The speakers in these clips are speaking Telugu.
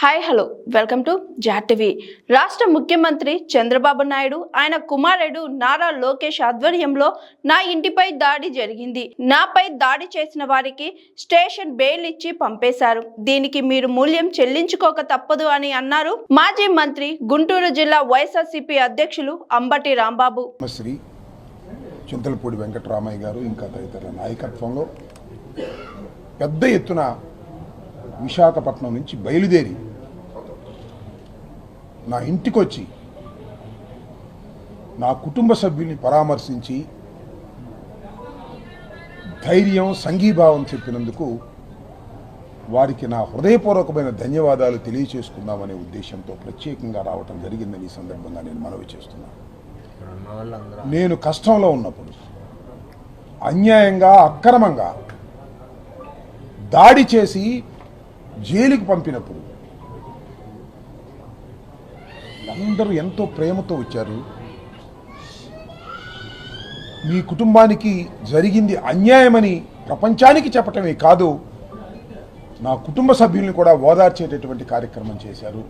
Hi hello welcome to Jaat TV. రాష్ట్ర ముఖ్యమంత్రి చంద్రబాబు నాయుడు ఆయన కుమారుడు నారా లోకేష్ ఆధ్వర్యంలో నా ఇంటిపై దాడి జరిగింది. నాపై దాడి చేసిన వారికి స్టేషన్ బెయిల్ ఇచ్చి పంపేశారు. దీనికి మీరు మూల్యం చెల్లించుకోక తప్పదు అని అన్నారు మాజీ మంత్రి గుంటూరు జిల్లా వైఎస్ఆర్సీపీ అధ్యక్షులు అంబటి రాంబాబు. శ్రీ చింతలపూడి వెంకటరామయ్య గారు ఇంకా తదితరుల నాయకత్వంలో పెద్ద ఎత్తున విశాఖపట్నం నుంచి బయలుదేరి నా ఇంటికి వచ్చి నా కుటుంబ సభ్యుల్ని పరామర్శించి ధైర్యం సంఘీభావం చెప్పినందుకు వారికి నా హృదయపూర్వకమైన ధన్యవాదాలు తెలియచేసుకుందామనే ఉద్దేశంతో ప్రత్యేకంగా రావటం జరిగిందని ఈ సందర్భంగా నేను మనవి చేస్తున్నాను. నేను కష్టంలో ఉన్నప్పుడు అన్యాయంగా అక్రమంగా దాడి చేసి జైలుకు పంపినప్పుడు అందరూ ఎంతో ప్రేమతో వచ్చారు. మీ కుటుంబానికి జరిగింది అన్యాయమని ప్రపంచానికి చెప్పటమే కాదు, నా కుటుంబ సభ్యుల్ని కూడా ఓదార్చేటటువంటి కార్యక్రమం చేశారు.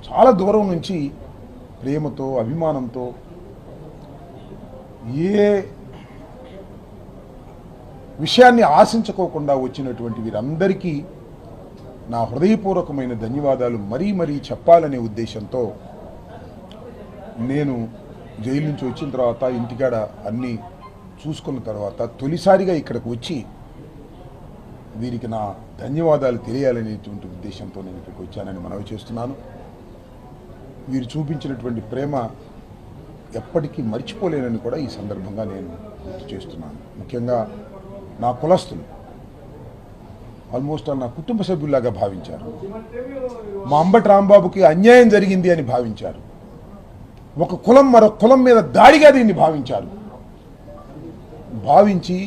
చాలా దూరం నుంచి ప్రేమతో అభిమానంతో ఏ విషయాన్ని ఆశించుకోకుండా వచ్చినటువంటి వీరందరికీ నా హృదయపూర్వకమైన ధన్యవాదాలు మరీ చెప్పాలనే ఉద్దేశంతో నేను జైలు నుంచి వచ్చిన తర్వాత ఇంటికాడ అన్నీ చూసుకున్న తర్వాత తొలిసారిగా ఇక్కడికి వచ్చి వీరికి నా ధన్యవాదాలు తెలియాలనేటువంటి ఉద్దేశంతో నేను ఇక్కడికి వచ్చానని మనవి చేస్తున్నాను. వీరు చూపించినటువంటి ప్రేమ ఎప్పటికీ మర్చిపోలేనని కూడా ఈ సందర్భంగా నేను గుర్తు చేస్తున్నాను. ముఖ్యంగా నా కులస్తులు ఆల్మోస్ట్ నా కుటుంబ సభ్యుల్లాగా భావించారు. మా అంబటి రాంబాబుకి అన్యాయం జరిగింది అని భావించారు. ఒక కులం మరొక కులం మీద దాడిగా దీన్ని భావించి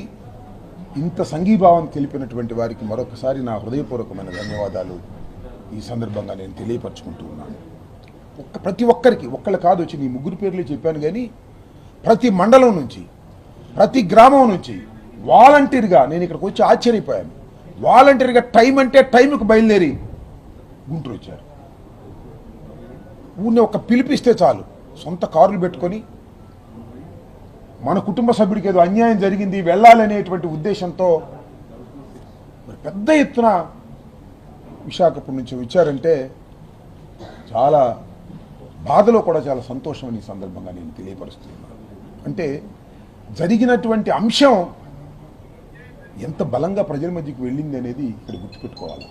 ఇంత సంఘీభావం తెలిపినటువంటి వారికి మరొకసారి నా హృదయపూర్వకమైన ధన్యవాదాలు ఈ సందర్భంగా నేను తెలియపరచుకుంటూ ఉన్నాను. ప్రతి ఒక్కరికి ఒక్కళ్ళు కాదు వచ్చి నీ ముగ్గురు పేర్లు చెప్పాను, కానీ ప్రతి మండలం నుంచి ప్రతి గ్రామం నుంచి వాలంటీర్గా నేను ఇక్కడికి వచ్చి ఆశ్చర్యపోయాను. వాలంటీర్గా టైం అంటే టైంకి బయలుదేరి గుంటూరు వచ్చారు. ఊరిని ఒక పిలిపిస్తే చాలు సొంత కార్లు పెట్టుకొని మన కుటుంబ సభ్యుడికి ఏదో అన్యాయం జరిగింది వెళ్ళాలనేటువంటి ఉద్దేశంతో పెద్ద ఎత్తున విశాఖపట్నం నుంచి వచ్చారంటే చాలా బాధలో కూడా చాలా సంతోషం అని సందర్భంగా నేను తెలియపరుస్తున్నాను. అంటే జరిగినటువంటి అంశం ఎంత బలంగా ప్రజల మధ్యకి వెళ్ళింది అనేది ఇక్కడ గుర్తుపెట్టుకోవాలి.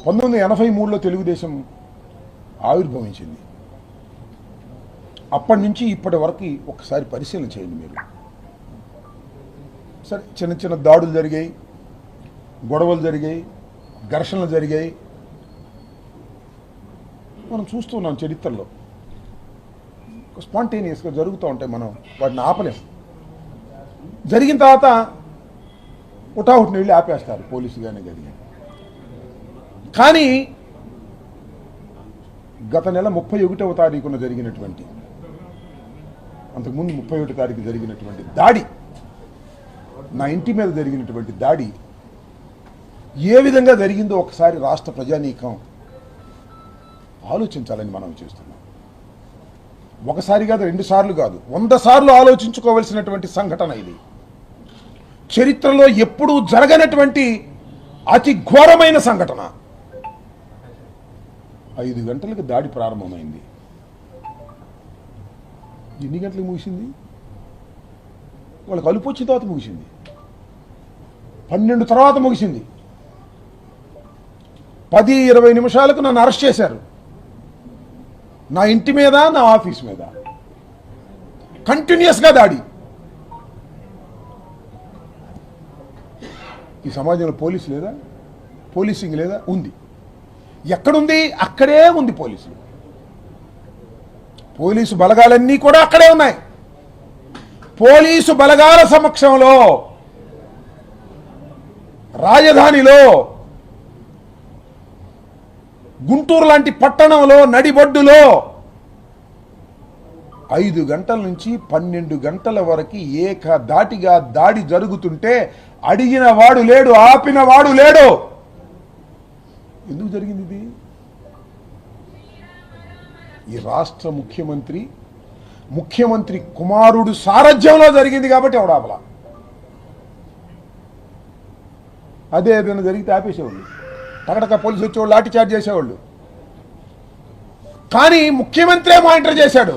1983లో తెలుగుదేశం ఆవిర్భవించింది. అప్పటి నుంచి ఇప్పటి వరకు ఒకసారి పరిశీలన చేయండి మీరు. సరే, చిన్న దాడులు జరిగాయి, గొడవలు జరిగాయి, ఘర్షణలు జరిగాయి, మనం చూస్తున్నాం చరిత్రలో. స్పాంటేనియస్గా జరుగుతూ ఉంటాయి, మనం వాటిని ఆపలేం. జరిగిన తర్వాత ఉటాహుటిని వెళ్ళి ఆపేస్తారు పోలీసుగానే జరిగింది. కానీ గత నెల 31వ తారీఖున జరిగినటువంటి, అంతకుముందు 31వ తారీఖు జరిగినటువంటి దాడి, నా ఇంటి మీద జరిగినటువంటి దాడి ఏ విధంగా జరిగిందో ఒకసారి రాష్ట్ర ప్రజానీకం ఆలోచించాలని మనం చేస్తున్నాం. ఒకసారి కాదు, 2 సార్లు కాదు, 100 సార్లు ఆలోచించుకోవలసినటువంటి సంఘటన ఇది. చరిత్రలో ఎప్పుడూ జరగనటువంటి అతి ఘోరమైన సంఘటన. 5 గంటలకు దాడి ప్రారంభమైంది. ఎన్ని గంటలకు ముగిసింది? వాళ్ళకి అలుపు వచ్చిన తర్వాత ముగిసింది. 12 తర్వాత ముగిసింది. 10-20 నిమిషాలకు నన్ను అరెస్ట్ చేశారు. నా ఇంటి మీద, నా ఆఫీస్ మీద కంటిన్యూస్గా దాడి. ఈ సమాజంలో పోలీసు లేదా? పోలీసింగ్ లేదా? ఉంది. ఎక్కడుంది? అక్కడే ఉంది పోలీసులు. పోలీసు బలగాలన్నీ కూడా అక్కడే ఉన్నాయి. పోలీసు బలగాల సమక్షంలో రాజధానిలో, గుంటూరు లాంటి పట్టణంలో, నడిబొడ్డులో 5 గంటల నుంచి 12 గంటల వరకు ఏకధాటిగా దాడి జరుగుతుంటే అడిగిన వాడు లేడు, ఆపిన వాడు లేడు. ఎందుకు జరిగింది ఇది? ఈ రాష్ట్ర ముఖ్యమంత్రి కుమారుడు సారథ్యంలో జరిగింది కాబట్టి ఎవడాపల. అదే ఏదైనా జరిగితే ఆపేసేవాళ్ళు, టకటక పోలీసు వచ్చేవాళ్ళు, లాఠీ చార్జ్ చేసేవాళ్ళు. కానీ ముఖ్యమంత్రే మానిటర్ చేశాడు.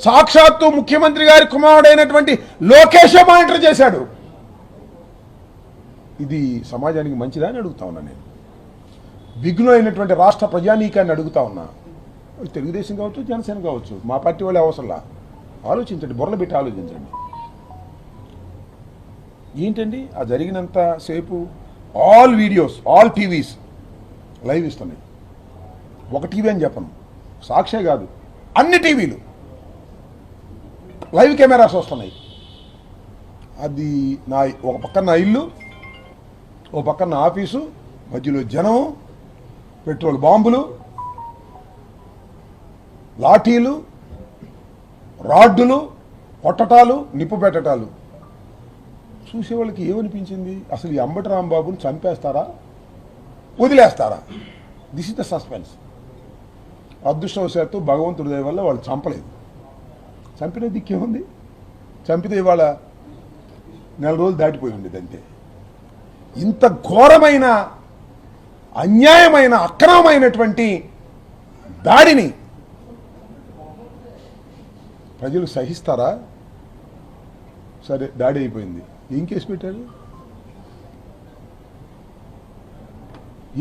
సాక్షాత్తు ముఖ్యమంత్రి గారి కుమారుడైనటువంటి లోకేష్ మానిటర్ చేశాడు. ఇది సమాజానికి మంచిదా అని అడుగుతా ఉన్నా నేను. విఘ్నులు అయినటువంటి రాష్ట్ర ప్రజానీకాన్ని అడుగుతా ఉన్నా. తెలుగుదేశం కావచ్చు, జనసేన కావచ్చు, మా పార్టీ వాళ్ళే అవసరంలా. ఆలోచించండి, బుర్రలు పెట్టి ఆలోచించండి. ఏంటండి ఆ జరిగినంత సేపు all videos, all TVs live ఇస్తున్నాయి. ఒక టీవీ అని చెప్పను, సాక్షే కాదు, అన్ని టీవీలు లైవ్ కెమెరాస్ వస్తున్నాయి. అది ఒక పక్కన నా ఇల్లు, ఓ పక్కన నా ఆఫీసు, మధ్యలో జనం, పెట్రోల్ బాంబులు, లాఠీలు, రాడ్డులు, కొట్టటాలు, నిప్పు పెట్టటాలు. చూసేవాళ్ళకి ఏమనిపించింది? అసలు ఈ అంబటి రాంబాబుని చంపేస్తారా, వదిలేస్తారా? This is the suspense. అదృష్టవశాత్తు భగవంతుడి దయ వల్ల వాళ్ళు చంపలేదు. చంపిన దిక్కేముంది? చంపితే ఇవాళ 4 రోజులు దాటిపోయి ఉండేది అంతే. ఇంత ఘోరమైన, అన్యాయమైన, అక్రమమైనటువంటి దాడిని ప్రజలు సహిస్తారా? సరే, దాడి అయిపోయింది. ఏం కేసు పెట్టారు?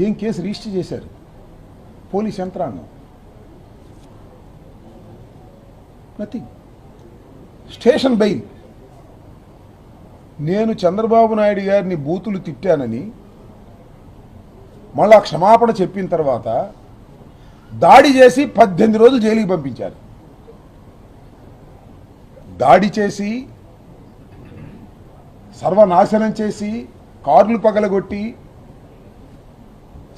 ఏం కేసు రిజిస్టర్ చేశారు? పోలీస్ యంత్రాంగం నథింగ్. Station bail. నేను చంద్రబాబు నాయుడు గారిని బూతులు తిట్టానని మళ్ళా క్షమాపణ చెప్పిన తర్వాత దాడి చేసి 18 రోజులు జైలుకి పంపించారు. దాడి చేసి, సర్వనాశనం చేసి, కార్లు పగలగొట్టి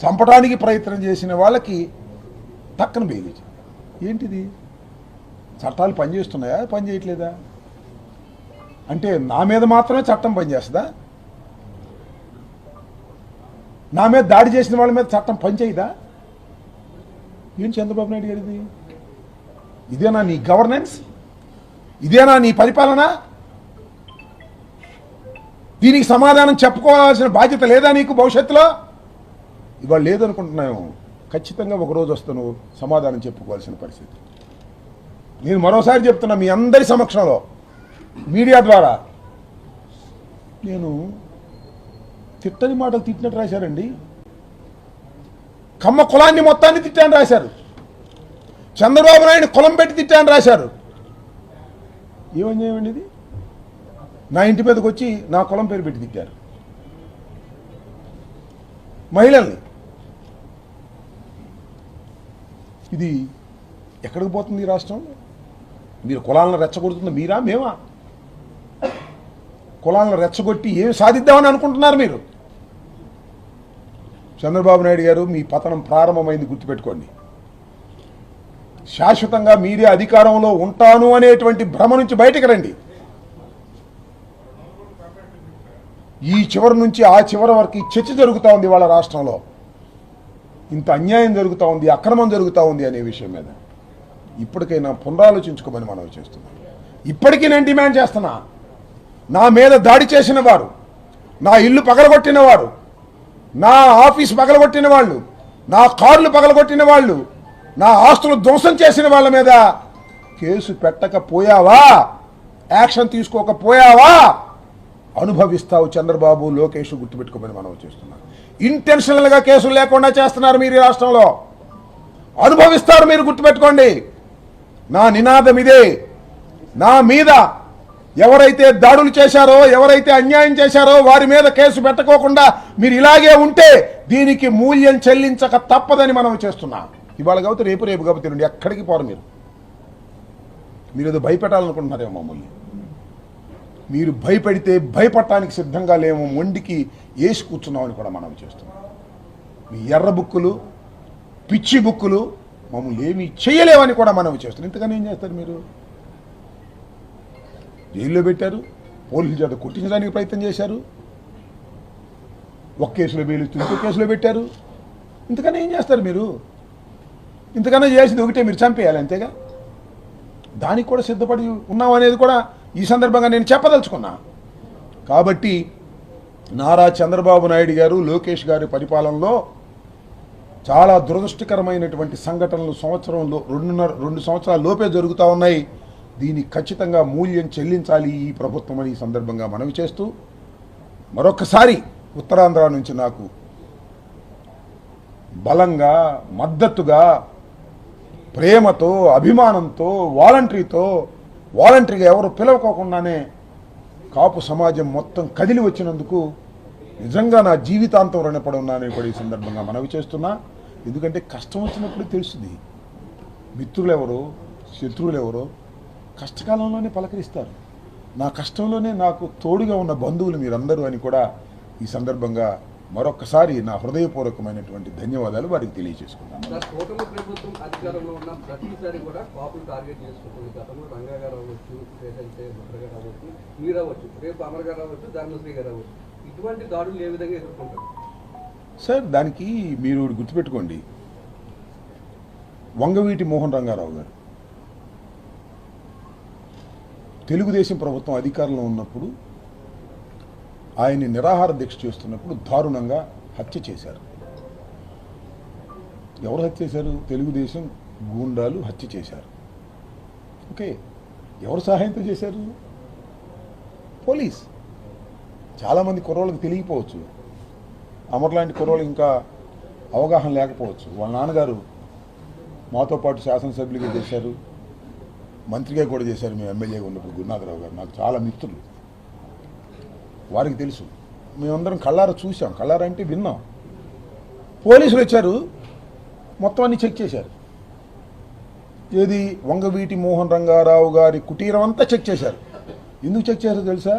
చంపడానికి ప్రయత్నం చేసిన వాళ్ళకి టక్కన బెయిల్ ఇచ్చారు. ఏంటిది? చట్టాలు పనిచేస్తున్నాయా, పనిచేయట్లేదా? అంటే నా మీద మాత్రమే చట్టం పనిచేస్తుందా? నా మీద దాడి చేసిన వాళ్ళ మీద చట్టం పనిచేయదా? ఏం చంద్రబాబు నాయుడు గారిది? ఇదేనా నీ గవర్నెన్స్? ఇదేనా నీ పరిపాలన? దీనికి సమాధానం చెప్పుకోవాల్సిన బాధ్యత లేదా నీకు భవిష్యత్తులో? ఇవాళ లేదనుకుంటున్నాము. ఖచ్చితంగా ఒకరోజు వస్తాను సమాధానం చెప్పుకోవాల్సిన పరిస్థితి. నేను మరోసారి చెప్తున్నా మీ అందరి సమక్షంలో, మీడియా ద్వారా, నేను తిట్టని మాటలు తిట్టినట్టు రాశారండి. కమ్మ కులాన్ని మొత్తాన్ని తిట్టాను రాశారు. చంద్రబాబు నాయుడు కులం పెట్టి తిట్టాను రాశారు. ఏమని చేయండి ఇది? నా ఇంటి మీదకి వచ్చి నా కులం పేరు పెట్టి తిట్టారు మహిళల్ని. ఇది ఎక్కడికి పోతుంది ఈ రాష్ట్రం? మీరు కులాలను రెచ్చగొడుతుంది మీరా, మేమా? కులాలను రెచ్చగొట్టి ఏం సాధిద్దామని అనుకుంటున్నారు మీరు? చంద్రబాబు నాయుడు గారు, మీ పతనం ప్రారంభమైంది, గుర్తుపెట్టుకోండి. శాశ్వతంగా మీరే అధికారంలో ఉంటాను అనేటువంటి భ్రమ నుంచి బయటకు రండి. ఈ చివరి నుంచి ఆ చివరి వరకు చర్చ జరుగుతూ ఉంది వాళ్ళ రాష్ట్రంలో. ఇంత అన్యాయం జరుగుతూ ఉంది, అక్రమం జరుగుతూ ఉంది అనే విషయం మీద ఇప్పటికైనా పునరాలోచించుకోమని మనం చేస్తున్నాం. ఇప్పటికీ నేను డిమాండ్ చేస్తున్నా, నా మీద దాడి చేసిన వారు, నా ఇల్లు పగలగొట్టిన వారు, నా ఆఫీస్ పగలగొట్టిన వాళ్ళు, నా కార్లు పగలగొట్టిన వాళ్ళు, నా ఆస్తులు ధ్వంసం చేసిన వాళ్ళ మీద కేసు పెట్టకపోయావా, యాక్షన్ తీసుకోకపోయావా, అనుభవిస్తావు చంద్రబాబు, లోకేష్, గుర్తుపెట్టుకోమని మనం చేస్తున్నాం. ఇంటెన్షనల్గా కేసులు లేకుండా చేస్తున్నారు మీరు ఈ రాష్ట్రంలో. అనుభవిస్తారు మీరు, గుర్తుపెట్టుకోండి. నా నినాదం ఇదే. నా మీద ఎవరైతే దాడులు చేశారో, ఎవరైతే అన్యాయం చేశారో వారి మీద కేసు పెట్టకోకుండా మీరు ఇలాగే ఉంటే దీనికి మూల్యం చెల్లించక తప్పదని మనం చేస్తున్నాం. ఇవాళ కాబట్టి రేపు కాబట్టి రండి, ఎక్కడికి పోరు మీరు. మీరు ఏదో భయపెట్టాలనుకుంటున్నారేమో మమ్మల్ని. మీరు భయపెడితే భయపడటానికి సిద్ధంగా లేము, మొండికి వేసి కూర్చున్నామని కూడా మనం చేస్తున్నాం. మీ ఎర్ర బుక్కులు, పిచ్చి బుక్కులు మమ్మల్ని ఏమీ చేయలేవని కూడా మనం చేస్తున్నాం. ఇంతగానే ఏం చేస్తారు మీరు? జైల్లో పెట్టారు, పోలీసుల చేత కొట్టించడానికి ప్రయత్నం చేశారు. ఒక కేసులో బెయిలిస్తూ ఇంకో కేసులో పెట్టారు. ఇంతకన్నా ఏం చేస్తారు మీరు? ఇంతకన్నా చేసింది ఒకటే, మీరు చంపేయాలి, అంతేగా. దానికి కూడా సిద్ధపడి ఉన్నాం అనేది కూడా ఈ సందర్భంగా నేను చెప్పదలుచుకున్నా. కాబట్టి నారా చంద్రబాబు నాయుడు గారు, లోకేష్ గారి పరిపాలనలో చాలా దురదృష్టకరమైనటువంటి సంఘటనలు సంవత్సరంలో 2 సంవత్సరాల లోపే జరుగుతూ ఉన్నాయి. దీనికి ఖచ్చితంగా మూల్యం చెల్లించాలి ఈ ప్రభుత్వం అని ఈ సందర్భంగా మనవి చేస్తూ, మరొకసారి ఉత్తరాంధ్ర నుంచి నాకు బలంగా, మద్దతుగా, ప్రేమతో, అభిమానంతో, వాలంటరీగా ఎవరు పిలవకోకుండానే కాపు సమాజం మొత్తం కదిలి వచ్చినందుకు నిజంగా నా జీవితాంతం రుణపడి ఉన్నానని కూడా ఈ సందర్భంగా మనవి చేస్తున్నా. ఎందుకంటే కష్టం వచ్చినప్పుడు తెలుస్తుంది మిత్రులు ఎవరో, శత్రువులు ఎవరో. కష్టకాలంలోనే పలకరిస్తారు. నా కష్టంలోనే నాకు తోడుగా ఉన్న బంధువులు మీరందరూ అని కూడా ఈ సందర్భంగా మరొక్కసారి నా హృదయపూర్వకమైనటువంటి ధన్యవాదాలు వారికి తెలియజేసుకున్నాను. కూటమి ప్రభుత్వం అధికారంలో ఉన్న ప్రతిసారి కూడా కాపులు టార్గెట్ చేసుకుంటుంది. గతంలో రంగా గారు అవ్వచ్చు, లేదంటే ముద్ర గారు అవ్వచ్చు, మీరు అవ్వచ్చు, రేపు అమర్ గారు అవ్వచ్చు, ధర్మశ్రీ గారు అవ్వచ్చు. ఇటువంటి దాడులు ఏ విధంగా ఎదుర్కొంటారు సార్? దానికి మీరు గుర్తుపెట్టుకోండి, వంగవీటి మోహన్ రంగారావు గారు తెలుగుదేశం ప్రభుత్వం అధికారంలో ఉన్నప్పుడు ఆయన్ని నిరాహార దీక్ష చేస్తున్నప్పుడు దారుణంగా హత్య చేశారు. ఎవరు హత్య చేశారు? తెలుగుదేశం గూండాలు హత్య చేశారు. ఓకే, ఎవరు సహాయంతో చేశారు? పోలీస్. చాలామంది కుర్రోళ్ళకి తెలియకపోవచ్చు, అమర్ లాంటి కుర్రోళ్ళు ఇంకా అవగాహన లేకపోవచ్చు. వాళ్ళ నాన్నగారు మాతో పాటు శాసనసభ్యులుగా చేశారు, మంత్రిగా కూడా చేశారు. మేము ఎమ్మెల్యేగా ఉన్నప్పుడు గురునాథరావు గారు నాకు చాలా మిత్రులు, వారికి తెలుసు. మేమందరం కళ్ళారా చూసాం, కళ్ళారా అంటే విన్నాం. పోలీసులు వచ్చారు, మొత్తం అన్ని చెక్ చేశారు. ఏది? వంగవీటి మోహన్ రంగారావు గారి కుటీరం అంతా చెక్ చేశారు. ఎందుకు చెక్ చేశారో తెలుసా?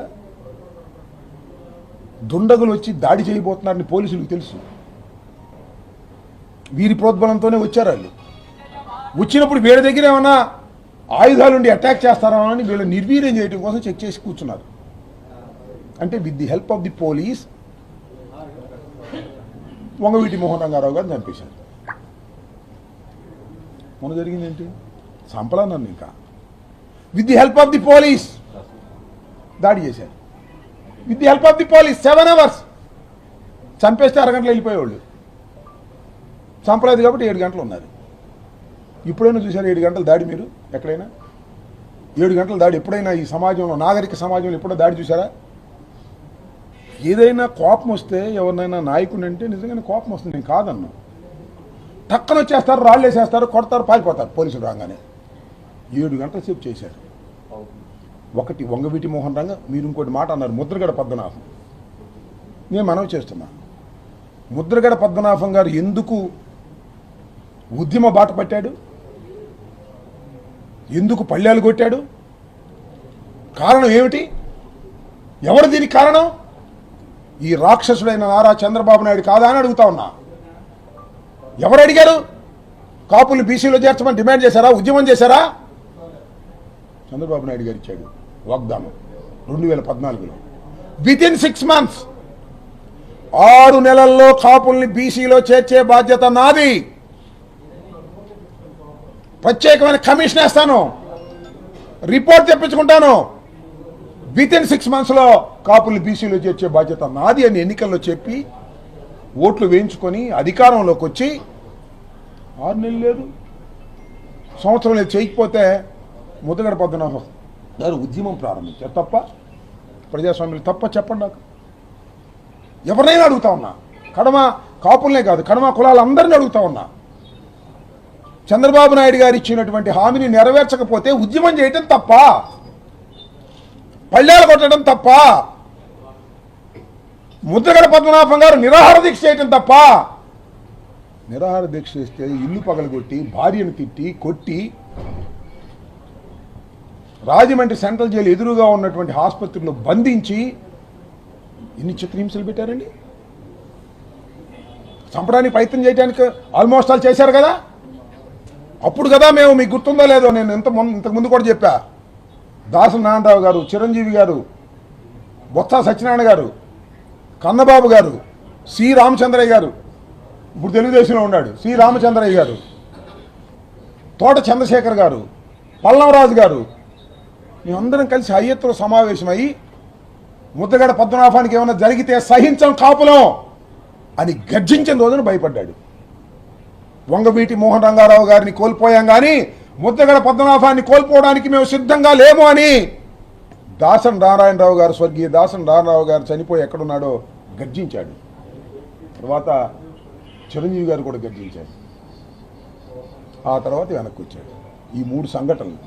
దుండగులు వచ్చి దాడి చేయబోతున్నారని పోలీసులకు తెలుసు. వీరి ప్రోద్బలంతోనే వచ్చారు. వాళ్ళు వచ్చినప్పుడు వీళ్ళ దగ్గర ఏమన్నా ఆయుధాలుండి అటాక్ చేస్తారా అని వీళ్ళు నిర్వీర్యం చేయడం కోసం చెక్ చేసి కూర్చున్నారు. అంటే with the help of the police Vangaveeti Mohan Rangarao గారిని చంపేశారు. మొన్న జరిగింది ఏంటి? సంపలా నన్ను ఇంకా with the help of the police దాడి చేశారు. With the help of the police 7 hours చంపేస్తే అరగంటలో వెళ్ళిపోయేవాళ్ళు. చంపలేదు కాబట్టి 7 గంటలు ఉన్నారు. ఇప్పుడైనా చూశారు 7 గంటల దాడి? మీరు ఎక్కడైనా 7 గంటల దాడి ఎప్పుడైనా ఈ సమాజంలో, నాగరిక సమాజంలో ఎప్పుడో దాడి చూసారా? ఏదైనా కోపం వస్తే ఎవరినైనా నాయకుడు అంటే నిజంగానే కోపం వస్తుంది, నేను కాదన్నా. టక్కన వచ్చేస్తారు, రాళ్ళు వేసేస్తారు, కొడతారు, పారిపోతారు పోలీసులు రాగానే. 7 గంటల సేపు చేశారు. ఒకటి వంగవీటి మోహన్ రంగ, మీరు ఇంకోటి మాట అన్నారు, ముద్రగడ పద్మనాభం. నేను మనవి చేస్తున్నా, ముద్రగడ పద్మనాభం గారు ఎందుకు ఉద్యమ బాట పట్టాడు? ఎందుకు పళ్ళాలు కొట్టాడు? కారణం ఏమిటి? ఎవరు దీనికి కారణం? ఈ రాక్షసుడైన నారా చంద్రబాబు నాయుడు కాదా అని అడుగుతా ఉన్నా. ఎవరు అడిగారు? కాపుల్ని బీసీలో చేర్చమని డిమాండ్ చేశారా? ఉద్యమం చేశారా? చంద్రబాబు నాయుడు గారు ఇచ్చాడు వాగ్దానం 2014లో. వితిన్ 6 months 6 నెలల్లో కాపుల్ని బీసీలో చేర్చే బాధ్యత నాది. ప్రత్యేకమైన కమిషన్ వేస్తాను, రిపోర్ట్ తెప్పించుకుంటాను. వితిన్ 6 monthsలో కాపుల్ని బీసీలో చేర్చే బాధ్యత నాది అని ఎన్నికల్లో చెప్పి ఓట్లు వేయించుకొని అధికారంలోకి వచ్చి 6 నెలలు లేదు, సంవత్సరం లేదు చేయకపోతే ముద్రగడ పద్మనాభం గారు ఉద్యమం ప్రారంభించారు. తప్ప ప్రజాస్వామ్యం తప్ప? చెప్పండి నాకు. ఎవరినైనా అడుగుతా ఉన్నా, కడమ కాపులనే కాదు, కడమ కులాలందరినీ అడుగుతా ఉన్నా. చంద్రబాబు నాయుడు గారు ఇచ్చినటువంటి హామీని నెరవేర్చకపోతే ఉద్యమం చేయటం తప్ప? పళ్ళేలు కొట్టడం తప్ప? ముద్రగడ పద్మనాభం గారు నిరాహార దీక్ష చేయటం తప్ప? నిరాహార దీక్ష చేస్తే ఇల్లు పగలగొట్టి, భార్యను తిట్టి, కొట్టి, రాజమండ్రి సెంట్రల్ జైలు ఎదురుగా ఉన్నటువంటి ఆసుపత్రిలో బంధించి ఎన్ని చిత్రహింసలు పెట్టారండి. చంపడానికి ప్రయత్నం చేయడానికి ఆల్మోస్ట్ ఆల్ చేశారు కదా. అప్పుడు కదా మేము, మీకు గుర్తుందో లేదో, నేను ఇంతకుముందు కూడా చెప్పా, దాసరి నారాయణరావు గారు, చిరంజీవి గారు, బొత్స సత్యనారాయణ గారు, కన్నబాబు గారు, సి రామచంద్రయ్య గారు, ఇప్పుడు తెలుగుదేశంలో ఉన్నాడు, సి రామచంద్రయ్య గారు, తోట చంద్రశేఖర్ గారు, పల్లవరాజు గారు, మేమందరం కలిసి అయ్యత్తులో సమావేశమయ్యి ముద్దగడ పద్మనాభానికి ఏమైనా జరిగితే సహించం కాపులం అని గర్జించిన రోజున భయపడ్డాడు. వంగవీటి మోహన్ రంగారావు గారిని కోల్పోయాం కానీ ముద్దగడ పద్మనాభాన్ని కోల్పోవడానికి మేము సిద్ధంగా లేము అని దాసన్ నారాయణరావు గారు, స్వర్గీయ దాసన్ నారాయణరావు గారు చనిపోయి ఎక్కడున్నాడో గర్జించాడు. తర్వాత చిరంజీవి గారు కూడా గర్జించాడు. ఆ తర్వాత వెనక్కి వచ్చాడు. ఈ 3 సంఘటనలు,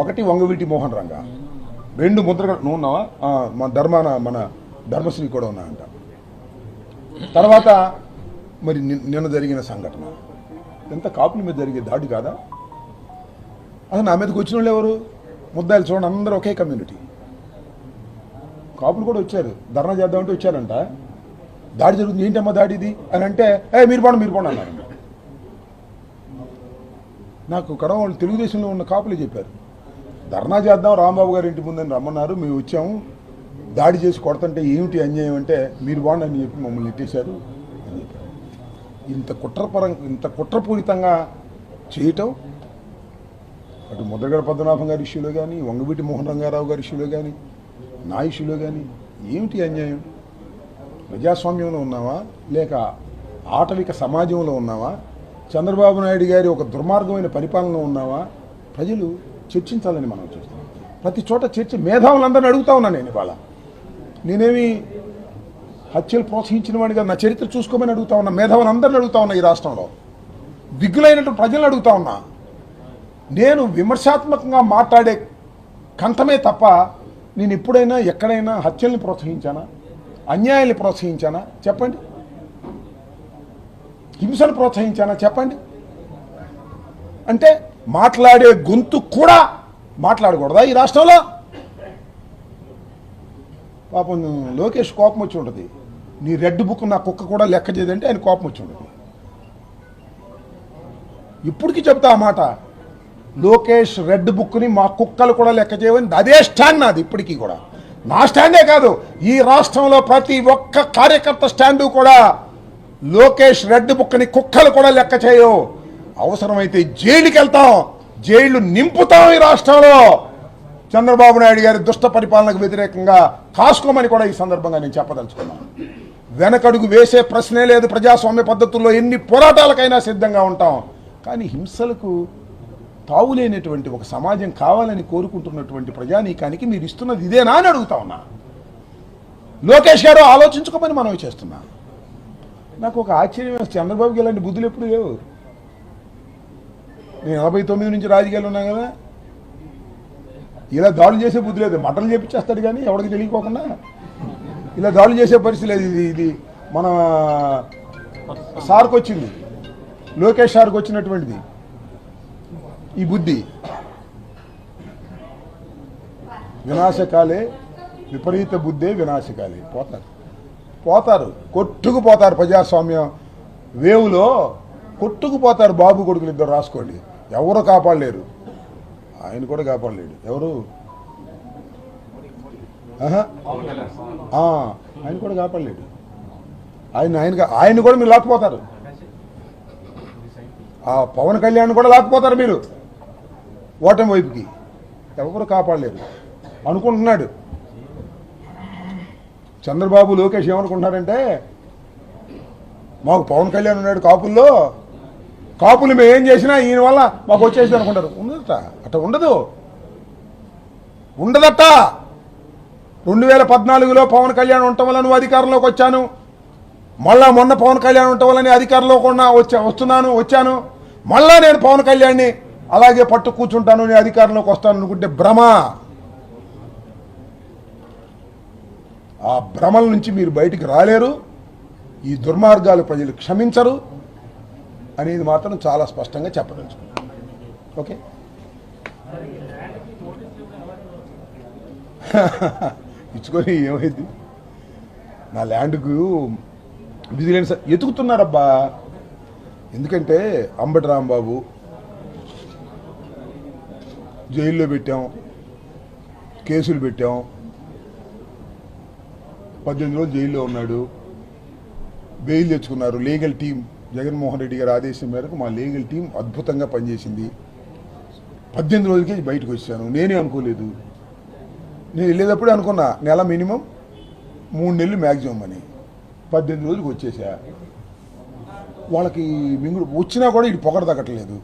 ఒకటి వంగవీటి మోహన్ రంగా, 2 ముద్రగడ, నువ్వు ఉన్నావా, మన ధర్మశ్రీ కూడా ఉన్నా అంట. తర్వాత మరి నిన్న జరిగిన సంఘటన ఎంత కాపుల మీద జరిగే దాడి కాదా? అసలు నా మీదకి వచ్చిన వాళ్ళు ఎవరు? ముద్దాయిలు చూడండి, అందరూ ఒకే కమ్యూనిటీ. కాపులు కూడా వచ్చారు, ధర్నా చేద్దామంటే వచ్చారంట. దాడి జరుగుతుంది, ఏంటమ్మా దాడి ఇది అని అంటే, మీరు పోండి అన్నారంట. నాకు కడవ వాళ్ళు తెలుగుదేశంలో ఉన్న కాపులే చెప్పారు, ధర్నా చేద్దాం రాంబాబు గారి ఇంటి ముందని రమ్మన్నారు, మేము వచ్చాము, దాడి చేసి కొడతంటే ఏమిటి అన్యాయం అంటే మీరు బాగుండి అని చెప్పి మమ్మల్ని నెట్టేశారు అని చెప్పారు. ఇంత కుట్రపూరితంగా చేయటం, అటు ముద్రగడ పద్మనాభం గారి ఇష్యూలో కానీ, వంగవీటి మోహన్ రంగారావు గారి ఇష్యూలో కానీ, నా ఇష్యూలో కానీ ఏమిటి అన్యాయం? ప్రజాస్వామ్యంలో ఉన్నావా లేక ఆటవిక సమాజంలో ఉన్నావా? చంద్రబాబు నాయుడు గారి ఒక దుర్మార్గమైన పరిపాలనలో ఉన్నావా? ప్రజలు చర్చించాలని మనం చూస్తున్నాం. ప్రతి చోట చర్చ, మేధావులందరినీ అడుగుతా ఉన్నా నేను ఇవాళ. నేనేమి హత్యలు ప్రోత్సహించిన వాడిగా నా చరిత్ర చూసుకోమని అడుగుతా ఉన్నా, మేధావులందరినీ అడుగుతా ఉన్నా, ఈ రాష్ట్రంలో దిగ్గులైనటువంటి ప్రజలను అడుగుతా ఉన్నా. నేను విమర్శాత్మకంగా మాట్లాడే కంఠమే తప్ప నేను ఎప్పుడైనా ఎక్కడైనా హత్యల్ని ప్రోత్సహించానా, అన్యాయాన్ని ప్రోత్సహించానా చెప్పండి? హింసను ప్రోత్సహించానా చెప్పండి? అంటే మాట్లాడే గొంతు కూడా మాట్లాడకూడదా ఈ రాష్ట్రంలో? పాపం లోకేష్ కోపం వచ్చి ఉంటుంది, నీ రెడ్ బుక్ నా కుక్క కూడా లెక్క చేయదంటే ఆయన కోపం వచ్చి ఉంటుంది. ఇప్పటికీ చెప్తా ఆ మాట, లోకేష్ రెడ్ బుక్ని మా కుక్కలు కూడా లెక్క చేయవని అదే స్టాండ్ నాది ఇప్పటికీ కూడా. నా స్టాండే కాదు, ఈ రాష్ట్రంలో ప్రతి ఒక్క కార్యకర్త స్టాండు కూడా లోకేష్ రెడ్ బుక్ని కుక్కలు కూడా లెక్క చేయవు. అవసరమైతే జైలుకి వెళ్తాం, జైళ్లు నింపుతాం ఈ రాష్ట్రంలో. చంద్రబాబు నాయుడు గారి దుష్ట పరిపాలనకు వ్యతిరేకంగా కాసుకోమని కూడా ఈ సందర్భంగా నేను చెప్పదలుచుకున్నాను. వెనకడుగు వేసే ప్రశ్నే లేదు. ప్రజాస్వామ్య పద్ధతుల్లో ఎన్ని పోరాటాలకైనా సిద్ధంగా ఉంటాం. కానీ హింసలకు తావులేనటువంటి ఒక సమాజం కావాలని కోరుకుంటున్నటువంటి ప్రజానీకానికి మీరు ఇస్తున్నది ఇదేనా అని అడుగుతా ఉన్నా. లోకేష్ గారు ఆలోచించుకోమని మనం చేస్తున్నా. నాకు ఒక ఆశ్చర్యం, చంద్రబాబుకి ఇలాంటి బుద్ధులు ఎప్పుడు లేవు. నేను 49 నుంచి రాజకీయాలు ఉన్నాను కదా, ఇలా దాడులు చేసే బుద్ధి లేదు. మటలు చేపించేస్తాడు కానీ ఎవరికి తెలియకోకుండా ఇలా దాడులు చేసే పరిస్థితి లేదు. ఇది మన సార్కి వచ్చింది, లోకేష్ సార్కి వచ్చినటువంటిది ఈ బుద్ధి. వినాశకాలే, విపరీత బుద్ధే వినాశకాలే. పోతారు కొట్టుకుపోతారు. ప్రజాస్వామ్యం వేవులో కొట్టుకుపోతారు. బాబు కొడుకులు ఇద్దరు రాసుకోండి, ఎవరు కాపాడలేరు. ఆయన కూడా కాపాడలేడు. ఎవరు? ఆయన కూడా కాపాడలేడు. ఆయన కూడా మీరు లాక్కుపోతారు. ఆ పవన్ కళ్యాణ్ కూడా లాక్కుపోతారు మీరు ఓటమి వైపుకి. ఎవరు కాపాడలేరు అనుకుంటున్నాడు చంద్రబాబు. లోకేష్ ఏమనుకుంటున్నారంటే, మాకు పవన్ కళ్యాణ్ ఉన్నాడు కాపుల్లో, కాపులు మేము ఏం చేసినా ఈయన వల్ల మాకు వచ్చేసి అనుకుంటారు. ఉండదట, అట్ట ఉండదట. 2014లో పవన్ కళ్యాణ్ ఉండటం వల్ల నువ్వు అధికారంలోకి వచ్చాను, మళ్ళా మొన్న పవన్ కళ్యాణ్ ఉండటం వల్ల నేను అధికారంలో కూడా వచ్చాను, మళ్ళా నేను పవన్ కళ్యాణ్ని అలాగే పట్టు కూర్చుంటాను, నేను అధికారంలోకి వస్తాను అనుకుంటే భ్రమ. ఆ భ్రమల నుంచి మీరు బయటికి రాలేరు. ఈ దుర్మార్గాలు ప్రజలు క్షమించరు అనేది మాత్రం చాలా స్పష్టంగా చెప్పదలుచుకున్నాను. ఓకే, ఇచ్చుకొని ఏమైంది? నా ల్యాండ్కు విజిలెన్స్ ఎతుకుతున్నారబ్బా. ఎందుకంటే అంబటి రాంబాబు జైల్లో పెట్టాం, కేసులు పెట్టాం, 18 రోజులు జైల్లో ఉన్నాడు. బెయిల్ తెచ్చుకున్నారు. లీగల్ టీం జగన్మోహన్ రెడ్డి గారి ఆదేశం మేరకు మా లీగల్ టీం అద్భుతంగా పనిచేసింది. 18 రోజులకే బయటకు వచ్చాను. నేనే అనుకోలేదు. నేను వెళ్ళేటప్పుడే అనుకున్నా నెల మినిమం 3 నెలలు మ్యాక్సిమం అని. 18 రోజులకు వచ్చేసా. వాళ్ళకి మింగుడు వచ్చినా కూడా వీడు పొగడ తగ్గట్లేదు.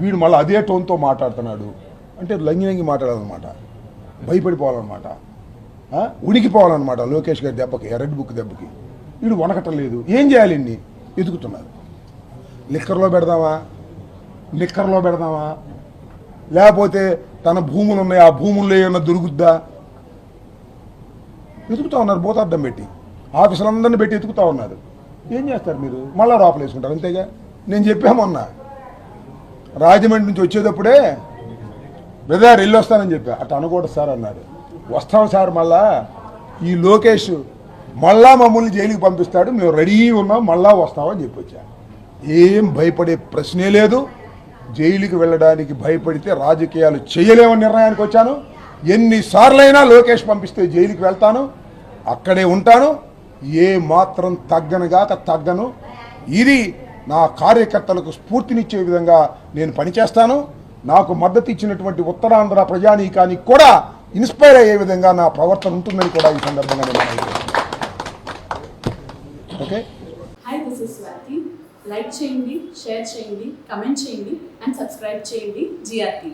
వీడు మళ్ళీ అదే టోన్తో మాట్లాడుతున్నాడు. అంటే లంగి మాట్లాడాలన్నమాట, భయపడిపోవాలన్నమాట, ఉనికిపోవాలన్నమాట. లోకేష్ గారి దెబ్బకి, రెడ్ బుక్ దెబ్బకి వీడు వనకట్టలేదు. ఏం చేయాలి? ఇన్ని ఎదుగుతున్నారు. లిక్కర్లో పెడదామా లేకపోతే తన భూములు ఉన్నాయి, ఆ భూముల్లో ఏమన్నా దొరుకుద్దా? ఎదుగుతూ ఉన్నారు. భూతార్థం పెట్టి ఆఫీసులందరినీ పెట్టి ఎదుగుతూ ఉన్నారు. ఏం చేస్తారు మీరు? మళ్ళీ లోపల వేసుకుంటారు. అంతేగా. నేను చెప్పామన్నా రాజమండ్రి నుంచి వచ్చేటప్పుడే బ్రదర్ వెళ్ళి వస్తానని చెప్పా. అట్లా అనకూడదు సార్ అన్నారు. వస్తాం సార్, మళ్ళా ఈ లోకేష్ మళ్ళా మమ్మల్ని జైలుకి పంపిస్తాడు, మేము రెడీ ఉన్నాం, మళ్ళా వస్తామని చెప్పి వచ్చా. ఏం భయపడే ప్రశ్నే లేదు. జైలుకి వెళ్ళడానికి భయపడితే రాజకీయాలు చేయలేమని నిర్ణయానికి వచ్చాను. ఎన్నిసార్లైనా లోకేష్ పంపిస్తే జైలుకి వెళ్తాను, అక్కడే ఉంటాను, ఏ మాత్రం తగ్గను. ఇది నా కార్యకర్తలకు స్ఫూర్తినిచ్చే విధంగా నేను పనిచేస్తాను. నాకు మద్దతు ఇచ్చినటువంటి ఉత్తరాంధ్ర ప్రజానీకానికి కూడా ఇన్స్పైర్ అయ్యే విధంగా నా ప్రవర్తన ఉంటుందని కూడా ఈ సందర్భంగా నేను okay. Hi, this is Swathi. Like చేయండి, షేర్ చేయండి, కమెంట్ చేయండి అండ్ సబ్స్క్రైబ్ చేయండి GR TV.